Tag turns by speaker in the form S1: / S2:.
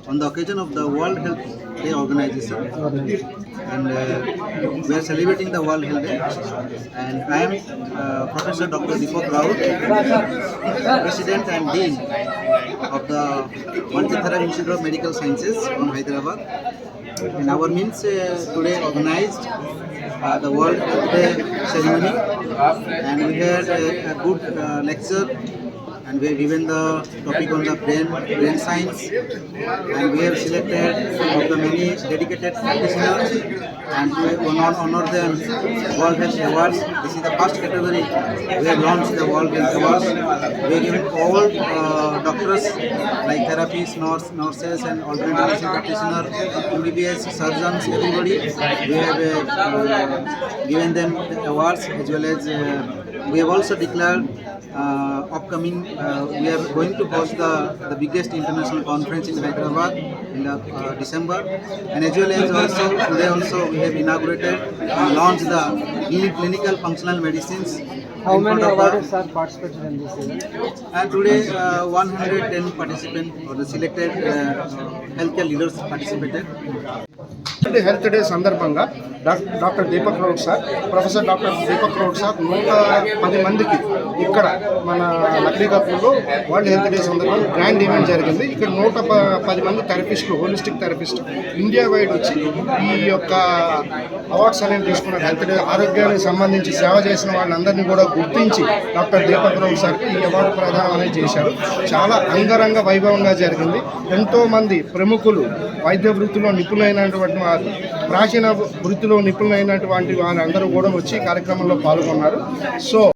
S1: on the occasion of the World Health Day organization, and we are celebrating the World Health Day. And I am Professor Dr. Deepak Raut, President and Dean of the Multitherapy Institute of Medical Sciences from Hyderabad. And our means today organized the World Health Day ceremony, and we had a good lecture, and we have given the topic on the brain science, and we have selected some of the many dedicated practitioners, and we have honor them World Health Awards. This is the first category we have launched the World Health Awards. We have given all doctors like therapists, nurses and alternative medicine practitioners, MBBS, surgeons, everybody. We have given them the awards, as well as we have also declared upcoming, we are going to host the biggest international conference in Hyderabad in December, and as well as also today also we have inaugurated and launched the clinical functional medicines.
S2: How many awardees are participated in this event?
S1: And today 110 participants or the selected healthcare leaders participated.
S3: Health day సందర్భంగా doctor Deepak రౌట్ sir, professor doctor Deepak రౌట్ sir 110 మందికి ఇక్కడ మన లక్డీకాపూర్లో world health day సందర్భంగా grand event జరిగింది. ఇక్కడ 110 మంది థెరపిస్టులు, holistic therapist India wide వచ్చి ఈ యొక్క అవార్డ్స్ అనేవి తీసుకున్నారు. హెల్త్ డే ఆరోగ్యానికి సంబంధించి సేవ చేసిన వాళ్ళందరినీ కూడా గుర్తించి డాక్టర్ దీపక్ రౌట్ సార్కి ఈ అవార్డు ప్రదానం అనేది చేశారు. చాలా అంగరంగ వైభవంగా జరిగింది. ఎంతోమంది ప్రముఖులు, వైద్య వృత్తిలో నిపుణులైనటువంటి వారు, ప్రాచీన వృత్తిలో నిపుణులైనటువంటి వారందరూ కూడా వచ్చి కార్యక్రమంలో పాల్గొన్నారు. సో